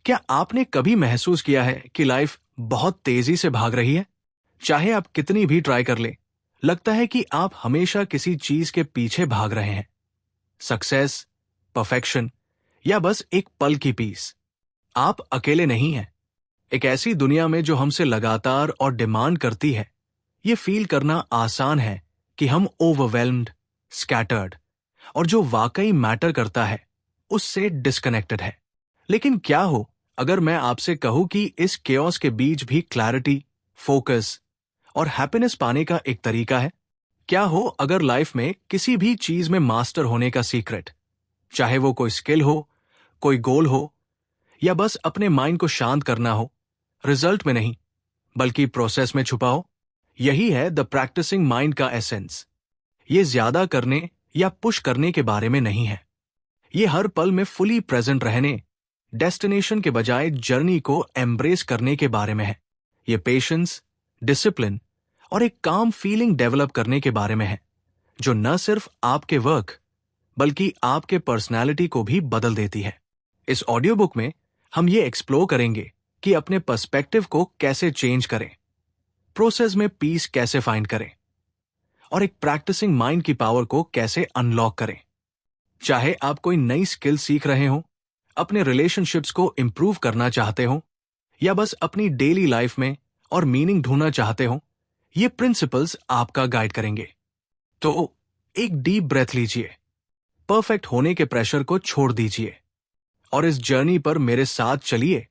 क्या आपने कभी महसूस किया है कि लाइफ बहुत तेजी से भाग रही है? चाहे आप कितनी भी ट्राई कर ले, लगता है कि आप हमेशा किसी चीज के पीछे भाग रहे हैं। सक्सेस, परफेक्शन या बस एक पल की पीस। आप अकेले नहीं हैं। एक ऐसी दुनिया में जो हमसे लगातार और डिमांड करती है, ये फील करना आसान है कि हम ओवरवेल्म्ड, स्कैटर्ड और जो वाकई मैटर करता है उससे डिस्कनेक्टेड है। लेकिन क्या हो अगर मैं आपसे कहूं कि इस केओस के बीच भी क्लैरिटी, फोकस और हैप्पीनेस पाने का एक तरीका है? क्या हो अगर लाइफ में किसी भी चीज में मास्टर होने का सीक्रेट, चाहे वो कोई स्किल हो, कोई गोल हो या बस अपने माइंड को शांत करना हो, रिजल्ट में नहीं बल्कि प्रोसेस में छुपा हो? यही है द प्रैक्टिसिंग माइंड का एसेंस। ये ज्यादा करने या पुश करने के बारे में नहीं है। ये हर पल में फुली प्रेजेंट रहने, डेस्टिनेशन के बजाय जर्नी को एम्ब्रेस करने के बारे में है। ये पेशेंस, डिसिप्लिन और एक काम फीलिंग डेवलप करने के बारे में है, जो न सिर्फ आपके वर्क बल्कि आपके पर्सनालिटी को भी बदल देती है। इस ऑडियो बुक में हम ये एक्सप्लोर करेंगे कि अपने पर्सपेक्टिव को कैसे चेंज करें, प्रोसेस में पीस कैसे फाइंड करें और एक प्रैक्टिसिंग माइंड की पावर को कैसे अनलॉक करें। चाहे आप कोई नई स्किल सीख रहे हो, अपने रिलेशनशिप्स को इंप्रूव करना चाहते हो या बस अपनी डेली लाइफ में और मीनिंग ढूंढना चाहते हो, ये प्रिंसिपल्स आपका गाइड करेंगे। तो एक डीप ब्रेथ लीजिए, परफेक्ट होने के प्रेशर को छोड़ दीजिए और इस जर्नी पर मेरे साथ चलिए,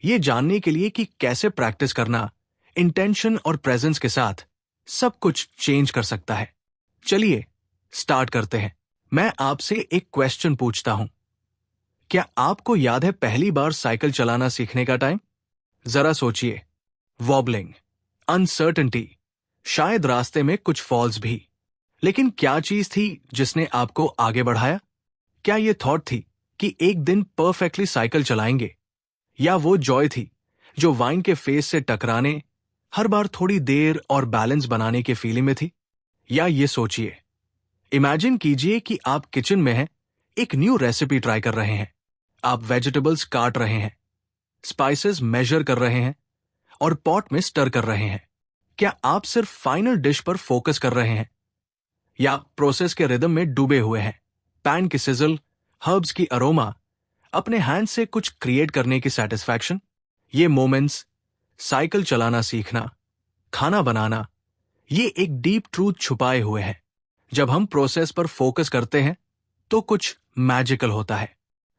ये जानने के लिए कि कैसे प्रैक्टिस करना इंटेंशन और प्रेजेंस के साथ सब कुछ चेंज कर सकता है। चलिए स्टार्ट करते हैं। मैं आपसे एक क्वेश्चन पूछता हूं। क्या आपको याद है पहली बार साइकिल चलाना सीखने का टाइम? जरा सोचिए। वॉबलिंग, अनसर्टेनिटी, शायद रास्ते में कुछ फॉल्स भी। लेकिन क्या चीज थी जिसने आपको आगे बढ़ाया? क्या ये थॉट थी कि एक दिन परफेक्टली साइकिल चलाएंगे, या वो जॉय थी जो वाइन के फेस से टकराने, हर बार थोड़ी देर और बैलेंस बनाने के फीलिंग में थी? या ये सोचिए, इमेजिन कीजिए कि आप किचन में हैं, एक न्यू रेसिपी ट्राई कर रहे हैं। आप वेजिटेबल्स काट रहे हैं, स्पाइसेस मेजर कर रहे हैं और पॉट में स्टर कर रहे हैं। क्या आप सिर्फ फाइनल डिश पर फोकस कर रहे हैं या प्रोसेस के रिदम में डूबे हुए हैं? पैन की सिजल, हर्ब्स की अरोमा, अपने हैंड से कुछ क्रिएट करने की सेटिस्फैक्शन, ये मोमेंट्स, साइकिल चलाना सीखना, खाना बनाना, ये एक डीप ट्रूथ छुपाए हुए हैं। जब हम प्रोसेस पर फोकस करते हैं तो कुछ मैजिकल होता है।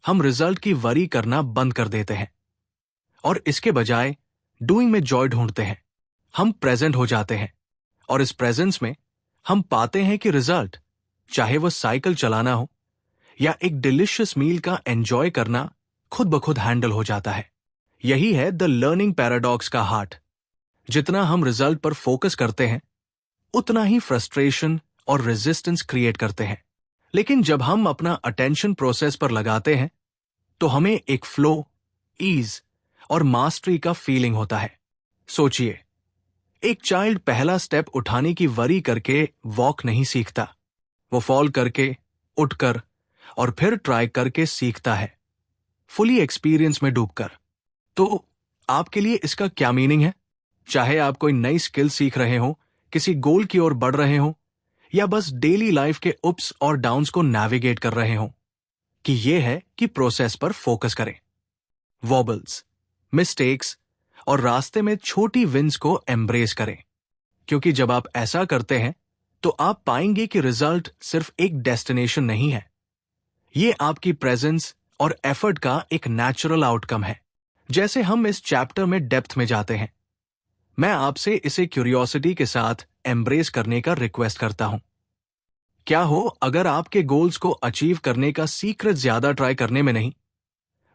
हम रिजल्ट की वरी करना बंद कर देते हैं और इसके बजाय डूइंग में जॉय ढूंढते हैं। हम प्रेजेंट हो जाते हैं और इस प्रेजेंस में हम पाते हैं कि रिजल्ट, चाहे वह साइकिल चलाना हो या एक डिलिशियस मील का एंजॉय करना, खुद ब खुद हैंडल हो जाता है। यही है द लर्निंग पैराडॉक्स का हार्ट। जितना हम रिजल्ट पर फोकस करते हैं, उतना ही फ्रस्ट्रेशन और रेजिस्टेंस क्रिएट करते हैं। लेकिन जब हम अपना अटेंशन प्रोसेस पर लगाते हैं तो हमें एक फ्लो, ईज और मास्टरी का फीलिंग होता है। सोचिए, एक चाइल्ड पहला स्टेप उठाने की वरी करके वॉक नहीं सीखता। वो फॉल करके, उठकर और फिर ट्राई करके सीखता है, फुली एक्सपीरियंस में डूबकर। तो आपके लिए इसका क्या मीनिंग है? चाहे आप कोई नई स्किल सीख रहे हो, किसी गोल की ओर बढ़ रहे हो या बस डेली लाइफ के उप्स और डाउन्स को नेविगेट कर रहे हो, कि यह है कि प्रोसेस पर फोकस करें। वॉबल्स, मिस्टेक्स और रास्ते में छोटी विंस को एम्ब्रेस करें, क्योंकि जब आप ऐसा करते हैं तो आप पाएंगे कि रिजल्ट सिर्फ एक डेस्टिनेशन नहीं है, ये आपकी प्रेजेंस और एफर्ट का एक नेचुरल आउटकम है। जैसे हम इस चैप्टर में डेप्थ में जाते हैं, मैं आपसे इसे क्यूरियोसिटी के साथ एम्ब्रेस करने का रिक्वेस्ट करता हूं। क्या हो अगर आपके गोल्स को अचीव करने का सीक्रेट ज्यादा ट्राई करने में नहीं,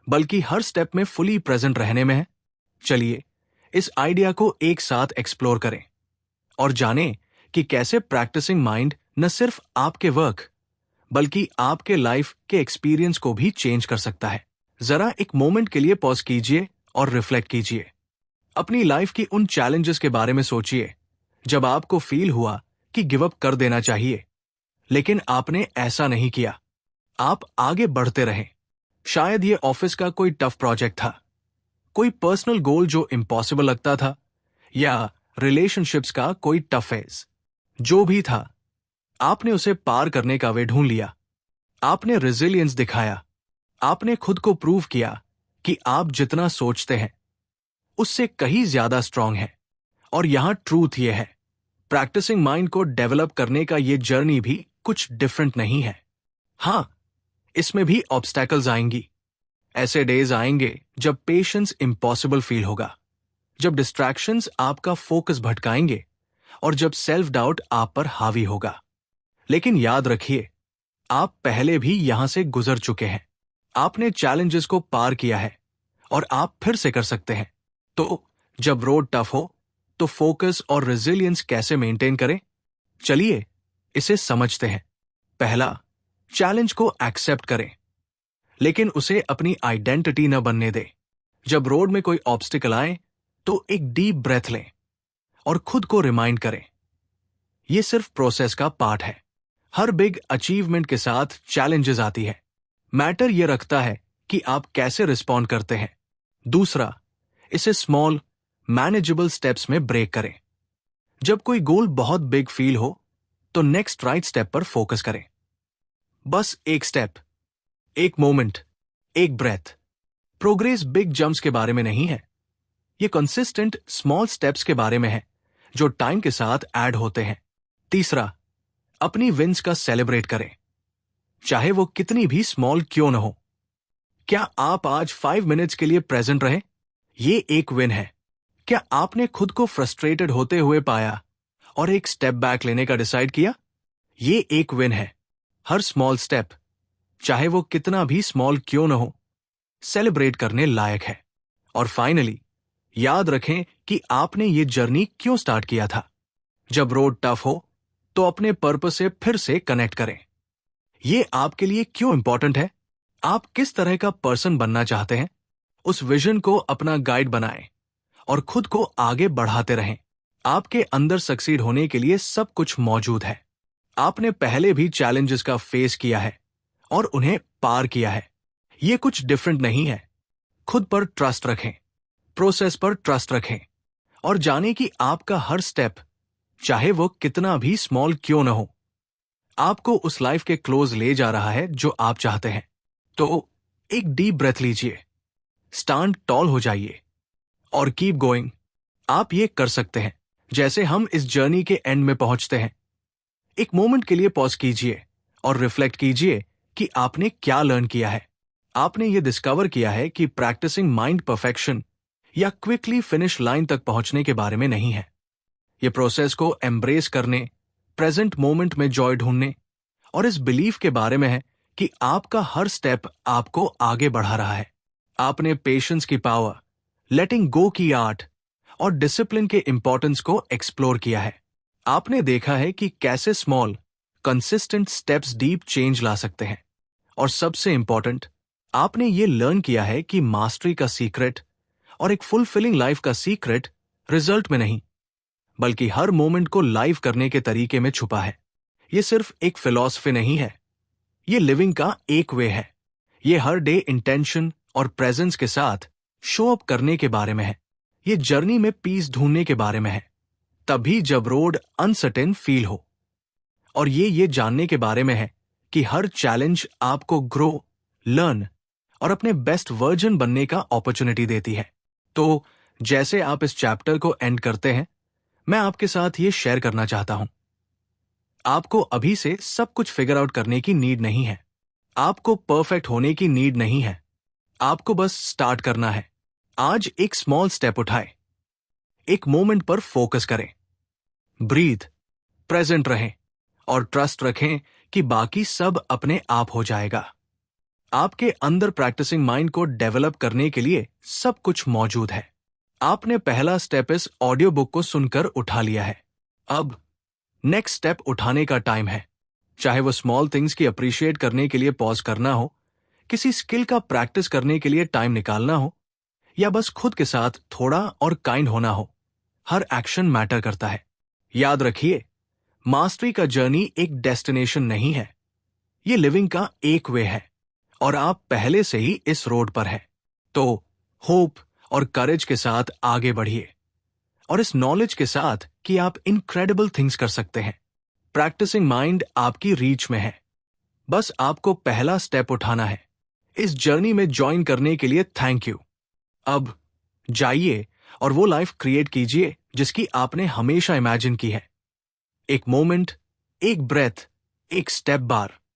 बल्कि हर स्टेप में फुली प्रेजेंट रहने में है? चलिए इस आइडिया को एक साथ एक्सप्लोर करें और जानें कि कैसे प्रैक्टिसिंग माइंड न सिर्फ आपके वर्क बल्कि आपके लाइफ के एक्सपीरियंस को भी चेंज कर सकता है। जरा एक मोमेंट के लिए पॉज कीजिए और रिफ्लेक्ट कीजिए। अपनी लाइफ की उन चैलेंजेस के बारे में सोचिए जब आपको फील हुआ कि गिव अप कर देना चाहिए, लेकिन आपने ऐसा नहीं किया। आप आगे बढ़ते रहे। शायद ये ऑफिस का कोई टफ प्रोजेक्ट था, कोई पर्सनल गोल जो इम्पॉसिबल लगता था, या रिलेशनशिप्स का कोई टफ फेज, जो भी था, आपने उसे पार करने का वे ढूंढ लिया। आपने रेजिलियंस दिखाया। आपने खुद को प्रूव किया कि आप जितना सोचते हैं उससे कहीं ज्यादा स्ट्रांग है। और यहां ट्रूथ यह है, प्रैक्टिसिंग माइंड को डेवलप करने का यह जर्नी भी कुछ डिफरेंट नहीं है। हां, इसमें भी ऑब्स्टैकल्स आएंगी। ऐसे डेज आएंगे जब पेशेंस इम्पॉसिबल फील होगा, जब डिस्ट्रैक्शंस आपका फोकस भटकाएंगे और जब सेल्फ डाउट आप पर हावी होगा। लेकिन याद रखिए, आप पहले भी यहां से गुजर चुके हैं। आपने चैलेंजेस को पार किया है और आप फिर से कर सकते हैं। तो जब रोड टफ हो तो फोकस और रेजिलियंस कैसे मेंटेन करें? चलिए इसे समझते हैं। पहला, चैलेंज को एक्सेप्ट करें, लेकिन उसे अपनी आइडेंटिटी न बनने दें। जब रोड में कोई ऑब्स्टिकल आए तो एक डीप ब्रेथ लें और खुद को रिमाइंड करें, यह सिर्फ प्रोसेस का पार्ट है। हर बिग अचीवमेंट के साथ चैलेंजेस आती है। मैटर यह रखता है कि आप कैसे रिस्पॉन्ड करते हैं। दूसरा, इसे स्मॉल मैनेजेबल स्टेप्स में ब्रेक करें। जब कोई गोल बहुत बिग फील हो तो नेक्स्ट राइट स्टेप पर फोकस करें। बस एक स्टेप, एक मोमेंट, एक ब्रेथ। प्रोग्रेस बिग जंप्स के बारे में नहीं है, ये कंसिस्टेंट स्मॉल स्टेप्स के बारे में है जो टाइम के साथ ऐड होते हैं। तीसरा, अपनी विंस का सेलिब्रेट करें, चाहे वो कितनी भी स्मॉल क्यों न हो। क्या आप आज 5 मिनट्स के लिए प्रेजेंट रहे? ये एक विन है। क्या आपने खुद को फ्रस्ट्रेटेड होते हुए पाया और एक स्टेप बैक लेने का डिसाइड किया? ये एक विन है। हर स्मॉल स्टेप, चाहे वो कितना भी स्मॉल क्यों न हो, सेलिब्रेट करने लायक है। और फाइनली, याद रखें कि आपने ये जर्नी क्यों स्टार्ट किया था। जब रोड टफ हो तो अपने पर्पस से फिर से कनेक्ट करें। ये आपके लिए क्यों इंपॉर्टेंट है? आप किस तरह का पर्सन बनना चाहते हैं? उस विजन को अपना गाइड बनाएं और खुद को आगे बढ़ाते रहें। आपके अंदर सक्सीड होने के लिए सब कुछ मौजूद है। आपने पहले भी चैलेंजेस का फेस किया है और उन्हें पार किया है। ये कुछ डिफरेंट नहीं है। खुद पर ट्रस्ट रखें, प्रोसेस पर ट्रस्ट रखें और जानें कि आपका हर स्टेप, चाहे वो कितना भी स्मॉल क्यों न हो, आपको उस लाइफ के क्लोज ले जा रहा है जो आप चाहते हैं। तो एक डीप ब्रेथ लीजिए, स्टैंड टॉल हो जाइए और कीप गोइंग। आप ये कर सकते हैं। जैसे हम इस जर्नी के एंड में पहुंचते हैं, एक मोमेंट के लिए पॉज कीजिए और रिफ्लेक्ट कीजिए कि आपने क्या लर्न किया है। आपने ये डिस्कवर किया है कि प्रैक्टिसिंग माइंड परफेक्शन या क्विकली फिनिश लाइन तक पहुंचने के बारे में नहीं है। ये प्रोसेस को एम्ब्रेस करने, प्रेजेंट मोमेंट में जॉय ढूंढने और इस बिलीफ के बारे में है कि आपका हर स्टेप आपको आगे बढ़ा रहा है। आपने पेशेंस की पावर, लेटिंग गो की आर्ट और डिसिप्लिन के इंपॉर्टेंस को एक्सप्लोर किया है। आपने देखा है कि कैसे small, consistent steps deep change ला सकते हैं। और सबसे इंपॉर्टेंट, आपने ये लर्न किया है कि मास्टरी का सीक्रेट और एक फुलफिलिंग लाइफ का सीक्रेट रिजल्ट में नहीं, बल्कि हर मोमेंट को लाइव करने के तरीके में छुपा है। ये सिर्फ एक फिलॉसफी नहीं है, ये लिविंग का एक वे है। ये हर डे इंटेंशन और प्रेजेंस के साथ शो अप करने के बारे में है। ये जर्नी में पीस ढूंढने के बारे में है, तभी जब रोड अनसर्टेन फील हो। और ये जानने के बारे में है कि हर चैलेंज आपको ग्रो, लर्न और अपने बेस्ट वर्जन बनने का अपॉर्चुनिटी देती है। तो जैसे आप इस चैप्टर को एंड करते हैं, मैं आपके साथ ये शेयर करना चाहता हूं। आपको अभी से सब कुछ फिगर आउट करने की नीड नहीं है। आपको परफेक्ट होने की नीड नहीं है। आपको बस स्टार्ट करना है। आज एक स्मॉल स्टेप उठाएं, एक मोमेंट पर फोकस करें, ब्रीथ, प्रेजेंट रहें और ट्रस्ट रखें कि बाकी सब अपने आप हो जाएगा। आपके अंदर प्रैक्टिसिंग माइंड को डेवलप करने के लिए सब कुछ मौजूद है। आपने पहला स्टेप इस ऑडियो बुक को सुनकर उठा लिया है। अब नेक्स्ट स्टेप उठाने का टाइम है। चाहे वो स्मॉल थिंग्स की अप्रिशिएट करने के लिए पॉज करना हो, किसी स्किल का प्रैक्टिस करने के लिए टाइम निकालना हो, या बस खुद के साथ थोड़ा और काइंड होना हो, हर एक्शन मैटर करता है। याद रखिए, मास्टरी का जर्नी एक डेस्टिनेशन नहीं है, ये लिविंग का एक वे है और आप पहले से ही इस रोड पर हैं। तो होप और करेज के साथ आगे बढ़िए, और इस नॉलेज के साथ कि आप इनक्रेडिबल थिंग्स कर सकते हैं। प्रैक्टिसिंग माइंड आपकी रीच में है, बस आपको पहला स्टेप उठाना है। इस जर्नी में ज्वाइन करने के लिए थैंक यू। अब जाइए और वो लाइफ क्रिएट कीजिए जिसकी आपने हमेशा इमेजिन की है। एक मोमेंट, एक ब्रेथ, एक स्टेप बार।